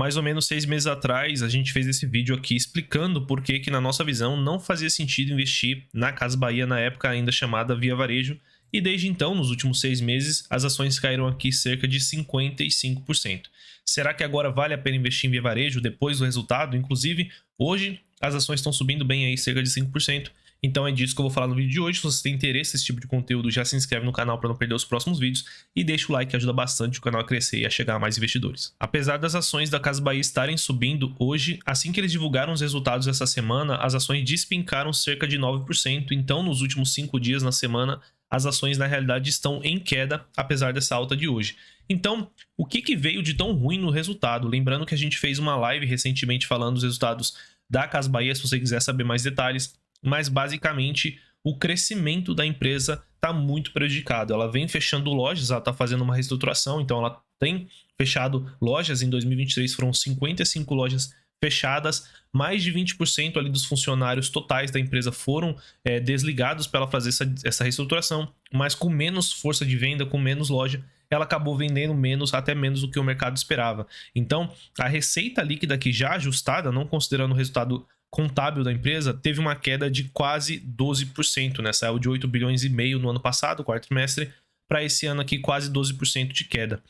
mais ou menos 6 meses atrás, a gente fez esse vídeo aqui explicando por que na nossa visão não fazia sentido investir na Casas Bahia na época ainda chamada Via Varejo. E desde então, nos últimos 6 meses, as ações caíram aqui cerca de 55%. Será que agora vale a pena investir em Via Varejo depois do resultado? Inclusive, hoje as ações estão subindo bem aí, cerca de 5%. Então é disso que eu vou falar no vídeo de hoje. Se você tem interesse nesse tipo de conteúdo, já se inscreve no canal para não perder os próximos vídeos e deixa o like que ajuda bastante o canal a crescer e a chegar a mais investidores. Apesar das ações da Casas Bahia estarem subindo hoje, assim que eles divulgaram os resultados essa semana, as ações despencaram cerca de 9%. Então nos últimos 5 dias na semana, as ações na realidade estão em queda, apesar dessa alta de hoje. Então, o que veio de tão ruim no resultado? Lembrando que a gente fez uma live recentemente falando dos resultados da Casas Bahia, se você quiser saber mais detalhes. Mas basicamente o crescimento da empresa está muito prejudicado. Ela vem fechando lojas, ela está fazendo uma reestruturação, então ela tem fechado lojas. Em 2023 foram 55 lojas fechadas, mais de 20% ali dos funcionários totais da empresa foram desligados para ela fazer essa reestruturação, mas com menos força de venda, com menos loja, ela acabou vendendo menos, até menos do que o mercado esperava. Então a receita líquida aqui já ajustada, não considerando o resultado contábil da empresa, teve uma queda de quase 12%, né? Saiu de 8 bilhões e meio no ano passado, quarto trimestre, para esse ano aqui quase 12% de queda.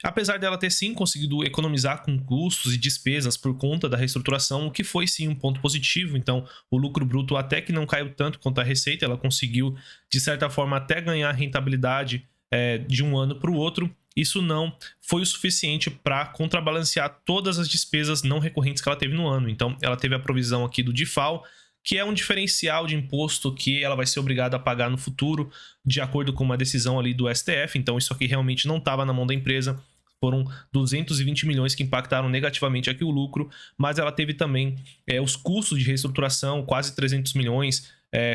Apesar dela ter sim conseguido economizar com custos e despesas por conta da reestruturação, o que foi sim um ponto positivo. Então o lucro bruto até que não caiu tanto quanto a receita, ela conseguiu de certa forma até ganhar rentabilidade de um ano para o outro. Isso não foi o suficiente para contrabalancear todas as despesas não recorrentes que ela teve no ano. Então, ela teve a provisão aqui do DIFAL, que é um diferencial de imposto que ela vai ser obrigada a pagar no futuro, de acordo com uma decisão ali do STF. Então, isso aqui realmente não estava na mão da empresa. Foram 220 milhões que impactaram negativamente aqui o lucro, mas ela teve também os custos de reestruturação, quase 300 milhões,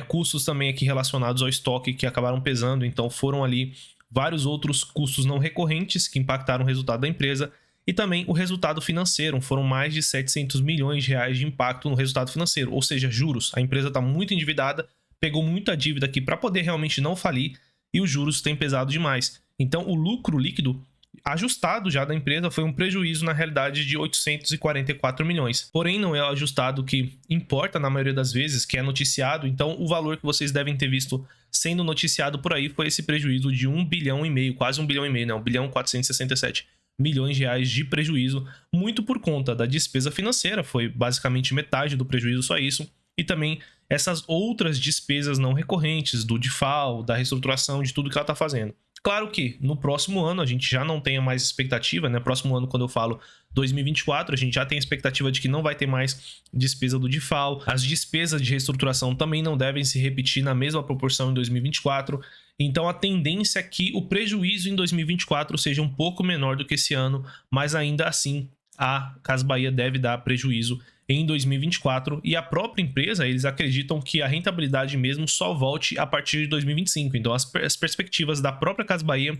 custos também aqui relacionados ao estoque que acabaram pesando. Então, foram ali vários outros custos não recorrentes que impactaram o resultado da empresa e também o resultado financeiro. Foram mais de 700 milhões de reais de impacto no resultado financeiro, ou seja, juros. A empresa está muito endividada, pegou muita dívida aqui para poder realmente não falir e os juros têm pesado demais. Então o lucro líquido ajustado já da empresa foi um prejuízo na realidade de 844 milhões. Porém, não é o ajustado que importa na maioria das vezes, que é noticiado. Então, o valor que vocês devem ter visto sendo noticiado por aí foi esse prejuízo de 1 bilhão e meio, quase 1 bilhão e meio, né? 1 bilhão 467 milhões de reais de prejuízo, muito por conta da despesa financeira, foi basicamente metade do prejuízo, só isso. E também essas outras despesas não recorrentes, do DIFAL, da reestruturação, de tudo que ela está fazendo. Claro que no próximo ano a gente já não tem mais expectativa, né? Próximo ano, quando eu falo 2024, a gente já tem expectativa de que não vai ter mais despesa do DIFAL. As despesas de reestruturação também não devem se repetir na mesma proporção em 2024. Então a tendência é que o prejuízo em 2024 seja um pouco menor do que esse ano, mas ainda assim a Casas Bahia deve dar prejuízo em 2024 e a própria empresa, eles acreditam que a rentabilidade mesmo só volte a partir de 2025. Então as perspectivas da própria Casas Bahia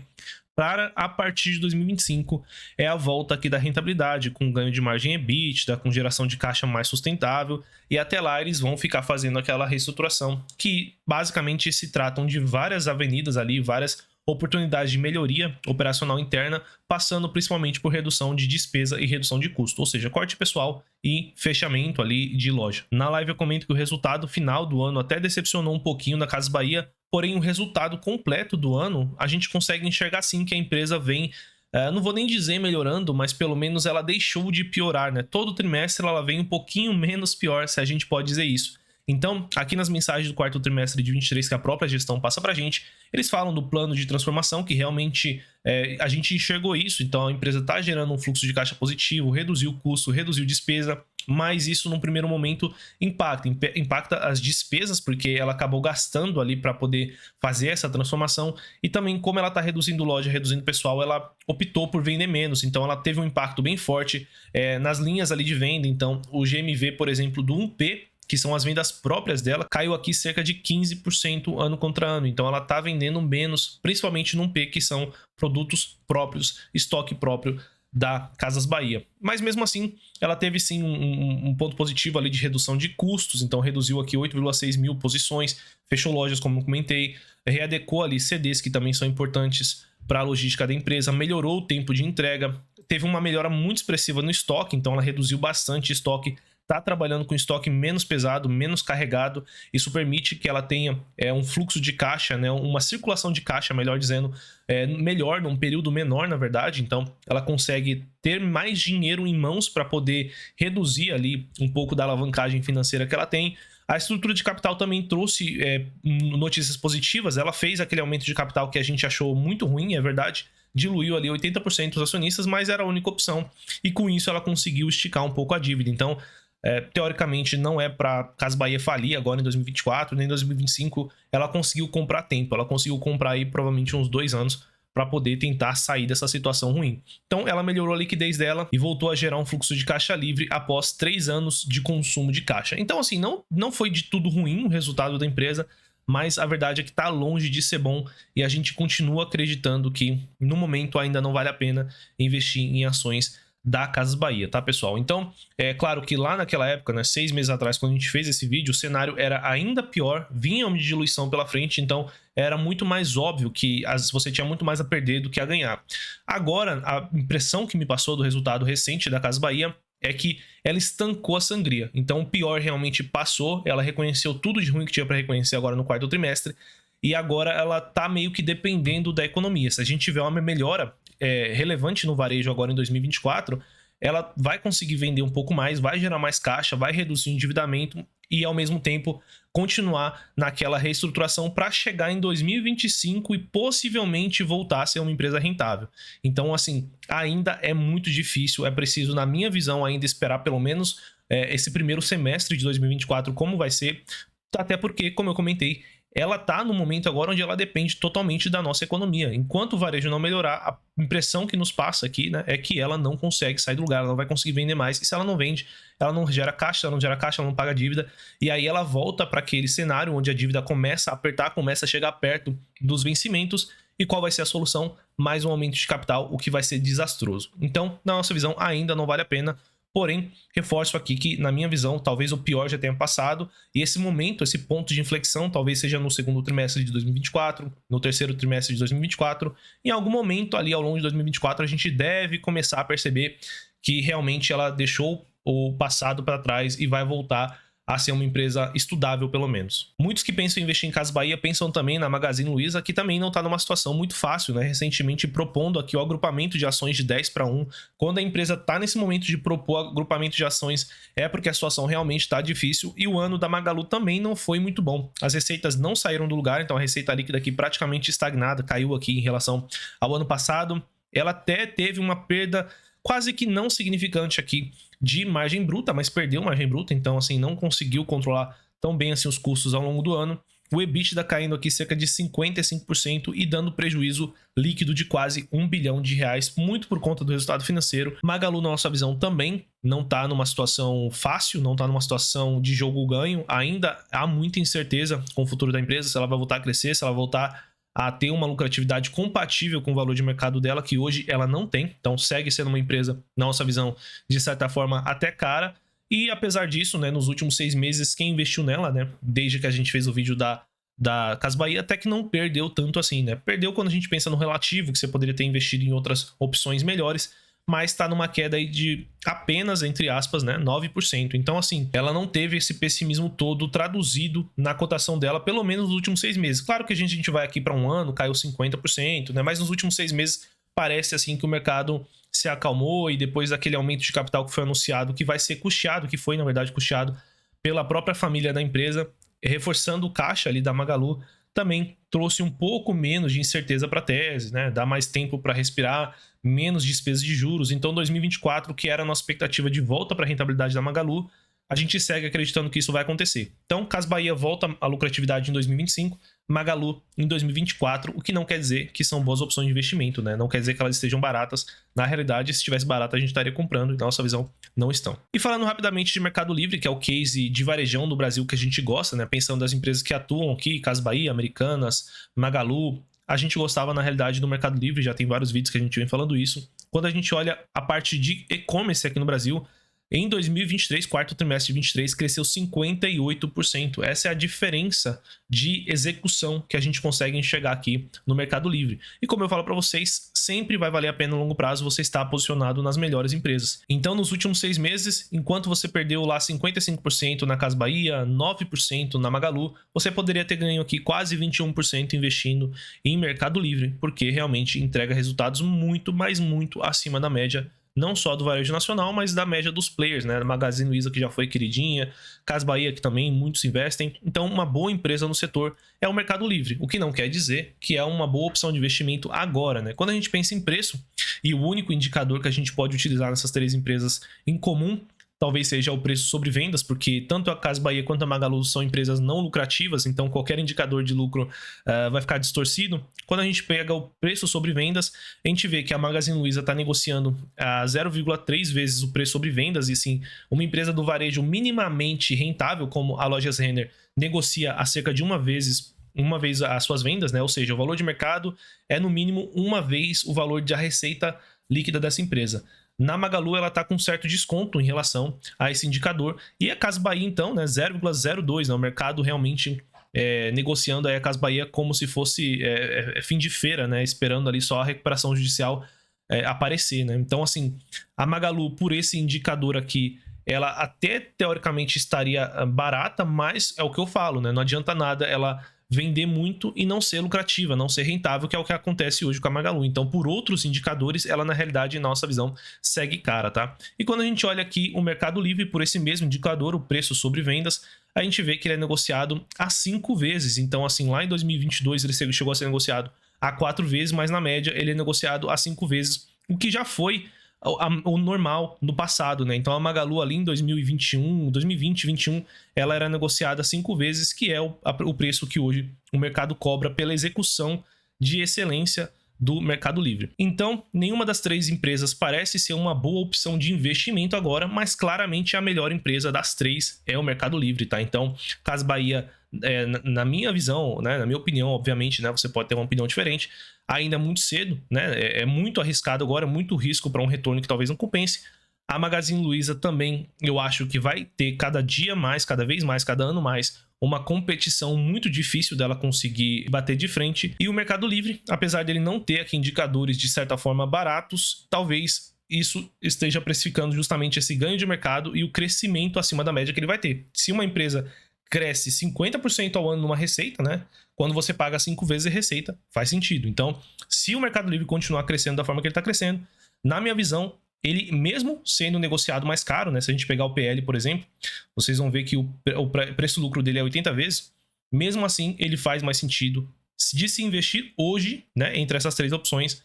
para a partir de 2025 é a volta aqui da rentabilidade, com ganho de margem EBITDA, com geração de caixa mais sustentável, e até lá eles vão ficar fazendo aquela reestruturação, que basicamente se tratam de várias avenidas ali, várias oportunidades de melhoria operacional interna, passando principalmente por redução de despesa e redução de custo, ou seja, corte pessoal e fechamento ali de loja. Na live eu comento que o resultado final do ano até decepcionou um pouquinho da Casas Bahia, porém o resultado completo do ano a gente consegue enxergar sim que a empresa vem, não vou nem dizer melhorando, mas pelo menos ela deixou de piorar, né? Todo trimestre ela vem um pouquinho menos pior, se a gente pode dizer isso. Então, aqui nas mensagens do quarto trimestre de 23 que a própria gestão passa pra gente, eles falam do plano de transformação, que realmente a gente enxergou isso. Então, a empresa está gerando um fluxo de caixa positivo, reduziu o custo, reduziu despesa, mas isso num primeiro momento impacta as despesas, porque ela acabou gastando ali para poder fazer essa transformação, e também como ela está reduzindo loja, reduzindo pessoal, ela optou por vender menos, então ela teve um impacto bem forte nas linhas ali de venda. Então o GMV, por exemplo, do 1P, que são as vendas próprias dela, caiu aqui cerca de 15% ano contra ano. Então ela está vendendo menos, principalmente no P, que são produtos próprios, estoque próprio da Casas Bahia. Mas mesmo assim, ela teve sim um ponto positivo ali de redução de custos, então reduziu aqui 8,6 mil posições, fechou lojas, como eu comentei, readecou ali CDs que também são importantes para a logística da empresa, melhorou o tempo de entrega, teve uma melhora muito expressiva no estoque, então ela reduziu bastante estoque, está trabalhando com estoque menos pesado, menos carregado. Isso permite que ela tenha um fluxo de caixa, né, uma circulação de caixa, melhor dizendo, melhor, num período menor, na verdade. Então ela consegue ter mais dinheiro em mãos para poder reduzir ali um pouco da alavancagem financeira que ela tem. A estrutura de capital também trouxe notícias positivas. Ela fez aquele aumento de capital que a gente achou muito ruim, é verdade, diluiu ali 80% dos acionistas, mas era a única opção, e com isso ela conseguiu esticar um pouco a dívida. Então, teoricamente, não é para Casas Bahia falir agora em 2024, nem em 2025, ela conseguiu comprar tempo, ela conseguiu comprar aí provavelmente uns 2 anos para poder tentar sair dessa situação ruim. Então ela melhorou a liquidez dela e voltou a gerar um fluxo de caixa livre após 3 anos de consumo de caixa. Então assim, não foi de tudo ruim o resultado da empresa, mas a verdade é que está longe de ser bom, e a gente continua acreditando que no momento ainda não vale a pena investir em ações da Casas Bahia, tá, pessoal? Então, é claro que lá naquela época, né, 6 meses atrás, quando a gente fez esse vídeo, o cenário era ainda pior, vinha uma diluição pela frente, então era muito mais óbvio que você tinha muito mais a perder do que a ganhar. Agora, a impressão que me passou do resultado recente da Casas Bahia é que ela estancou a sangria. Então, o pior realmente passou, ela reconheceu tudo de ruim que tinha para reconhecer agora no quarto trimestre, e agora ela tá meio que dependendo da economia. Se a gente tiver uma melhora relevante no varejo agora em 2024, ela vai conseguir vender um pouco mais, vai gerar mais caixa, vai reduzir o endividamento e, ao mesmo tempo, continuar naquela reestruturação para chegar em 2025 e possivelmente voltar a ser uma empresa rentável. Então, assim, ainda é muito difícil, é preciso, na minha visão, ainda esperar pelo menos esse primeiro semestre de 2024 como vai ser, até porque, como eu comentei, ela está no momento agora onde ela depende totalmente da nossa economia. Enquanto o varejo não melhorar, a impressão que nos passa aqui, né, é que ela não consegue sair do lugar, ela não vai conseguir vender mais. E se ela não vende, ela não gera caixa, ela não gera caixa, ela não paga dívida. E aí ela volta para aquele cenário onde a dívida começa a apertar, começa a chegar perto dos vencimentos. E qual vai ser a solução? Mais um aumento de capital, o que vai ser desastroso. Então, na nossa visão, ainda não vale a pena. Porém, reforço aqui que, na minha visão, talvez o pior já tenha passado, e esse momento, esse ponto de inflexão, talvez seja no segundo trimestre de 2024, no terceiro trimestre de 2024. Em algum momento ali ao longo de 2024, a gente deve começar a perceber que realmente ela deixou o passado para trás e vai voltar a ser uma empresa estudável, pelo menos. Muitos que pensam em investir em Casas Bahia pensam também na Magazine Luiza, que também não está numa situação muito fácil, né? Recentemente propondo aqui o agrupamento de ações de 10-1. Quando a empresa está nesse momento de propor agrupamento de ações, é porque a situação realmente está difícil, e o ano da Magalu também não foi muito bom. As receitas não saíram do lugar, então a receita líquida aqui praticamente estagnada, caiu aqui em relação ao ano passado. Ela até teve uma perda quase que não significante aqui de margem bruta, mas perdeu margem bruta, então assim, não conseguiu controlar tão bem assim os custos ao longo do ano. O EBITDA caindo aqui cerca de 55% e dando prejuízo líquido de quase R$1 bilhão, muito por conta do resultado financeiro. Magalu, na nossa visão, também não está numa situação fácil, não está numa situação de jogo ganho, ainda há muita incerteza com o futuro da empresa, se ela vai voltar a crescer, se ela vai voltar a ter uma lucratividade compatível com o valor de mercado dela, que hoje ela não tem. Então segue sendo uma empresa, na nossa visão, de certa forma até cara. E apesar disso, né, nos últimos 6 meses, quem investiu nela, né, desde que a gente fez o vídeo da Casas Bahia, até que não perdeu tanto assim, né? Perdeu quando a gente pensa no relativo, que você poderia ter investido em outras opções melhores, mas está numa queda aí de apenas, entre aspas, né, 9%. Então, assim, ela não teve esse pessimismo todo traduzido na cotação dela, pelo menos nos últimos 6 meses. Claro que a gente vai aqui para um ano, caiu 50%, né, mas nos últimos 6 meses parece assim que o mercado se acalmou, e depois daquele aumento de capital que foi anunciado, que vai ser custeado, que foi, na verdade, custeado pela própria família da empresa, reforçando o caixa ali da Magalu, também trouxe um pouco menos de incerteza para a tese, né? Dá mais tempo para respirar, menos despesas de juros. Então, 2024, que era a nossa expectativa de volta para a rentabilidade da Magalu, a gente segue acreditando que isso vai acontecer. Então, Casas Bahia volta à lucratividade em 2025, Magalu em 2024, o que não quer dizer que são boas opções de investimento, né? Não quer dizer que elas estejam baratas. Na realidade, se estivesse barata, a gente estaria comprando, e na nossa visão, não estão. E falando rapidamente de Mercado Livre, que é o case de varejão do Brasil que a gente gosta, né? Pensando nas empresas que atuam aqui, Casas Bahia, Americanas, Magalu, a gente gostava, na realidade, do Mercado Livre, já tem vários vídeos que a gente vem falando isso. Quando a gente olha a parte de e-commerce aqui no Brasil, Em 2023, quarto trimestre de 23, cresceu 58%. Essa é a diferença de execução que a gente consegue enxergar aqui no Mercado Livre. E como eu falo para vocês, sempre vai valer a pena no longo prazo você estar posicionado nas melhores empresas. Então, nos últimos 6 meses, enquanto você perdeu lá 55% na Casas Bahia, 9% na Magalu, você poderia ter ganho aqui quase 21% investindo em Mercado Livre, porque realmente entrega resultados muito, mas muito acima da média, não só do varejo nacional, mas da média dos players, né? Magazine Luiza, que já foi queridinha, Casas Bahia, que também muitos investem. Então, uma boa empresa no setor é o Mercado Livre, o que não quer dizer que é uma boa opção de investimento agora, né? Quando a gente pensa em preço, e o único indicador que a gente pode utilizar nessas três empresas em comum talvez seja o preço sobre vendas, porque tanto a Casas Bahia quanto a Magalu são empresas não lucrativas, então qualquer indicador de lucro vai ficar distorcido. Quando a gente pega o preço sobre vendas, a gente vê que a Magazine Luiza está negociando a 0,3 vezes o preço sobre vendas, e sim, uma empresa do varejo minimamente rentável, como a Lojas Renner, negocia a cerca de uma vez as suas vendas, né? Ou seja, o valor de mercado é no mínimo uma vez o valor da receita líquida dessa empresa. Na Magalu, ela está com um certo desconto em relação a esse indicador. E a Casas Bahia, então, né, 0,02, né, o mercado realmente negociando aí a Casas Bahia como se fosse fim de feira, né, esperando ali só a recuperação judicial aparecer, né? Então, assim, a Magalu, por esse indicador aqui, ela até teoricamente estaria barata, mas é o que eu falo, né? Não adianta nada ela vender muito e não ser lucrativa, não ser rentável, que é o que acontece hoje com a Magalu. Então, por outros indicadores, ela na realidade, em nossa visão, segue cara, tá? E quando a gente olha aqui o Mercado Livre, por esse mesmo indicador, o preço sobre vendas, a gente vê que ele é negociado a 5 vezes. Então, assim, lá em 2022 ele chegou a ser negociado a 4 vezes, mas na média ele é negociado a 5 vezes, o que já foi o normal no passado, né? Então a Magalu ali em 2021, 2020, 2021, ela era negociada 5 vezes, que é o preço que hoje o mercado cobra pela execução de excelência do Mercado Livre. Então, nenhuma das três empresas parece ser uma boa opção de investimento agora, mas claramente a melhor empresa das três é o Mercado Livre, tá? Então, Casas Bahia, na minha visão, né, na minha opinião, obviamente, né, você pode ter uma opinião diferente, ainda é muito cedo, né? É muito arriscado agora, muito risco para um retorno que talvez não compense. A Magazine Luiza também, eu acho que vai ter cada dia mais, cada vez mais, cada ano mais, uma competição muito difícil dela conseguir bater de frente. E o Mercado Livre, apesar dele não ter aqui indicadores de certa forma baratos, talvez isso esteja precificando justamente esse ganho de mercado e o crescimento acima da média que ele vai ter. Se uma empresa cresce 50% ao ano numa receita, né? Quando você paga 5 vezes a receita, faz sentido. Então, se o Mercado Livre continuar crescendo da forma que ele está crescendo, na minha visão, ele mesmo sendo negociado mais caro, né? Se a gente pegar o PL, por exemplo, vocês vão ver que o preço-lucro dele é 80 vezes. Mesmo assim, ele faz mais sentido de se investir hoje, né? Entre essas três opções,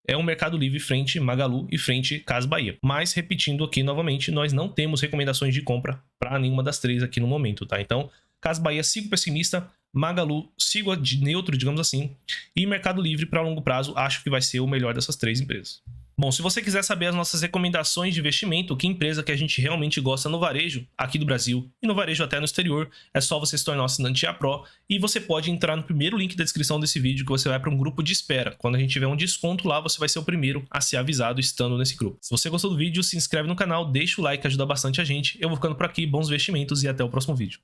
é o Mercado Livre frente Magalu e frente Casas Bahia. Mas, repetindo aqui novamente, nós não temos recomendações de compra para nenhuma das três aqui no momento, tá? Então, Casas Bahia, sigo pessimista. Magalu, sigo de neutro, digamos assim. E Mercado Livre, para longo prazo, acho que vai ser o melhor dessas três empresas. Bom, se você quiser saber as nossas recomendações de investimento, que empresa que a gente realmente gosta no varejo aqui do Brasil e no varejo até no exterior, é só você se tornar um assinante A Pro e você pode entrar no primeiro link da descrição desse vídeo que você vai para um grupo de espera. Quando a gente tiver um desconto lá, você vai ser o primeiro a ser avisado estando nesse grupo. Se você gostou do vídeo, se inscreve no canal, deixa o like, ajuda bastante a gente. Eu vou ficando por aqui, bons investimentos e até o próximo vídeo.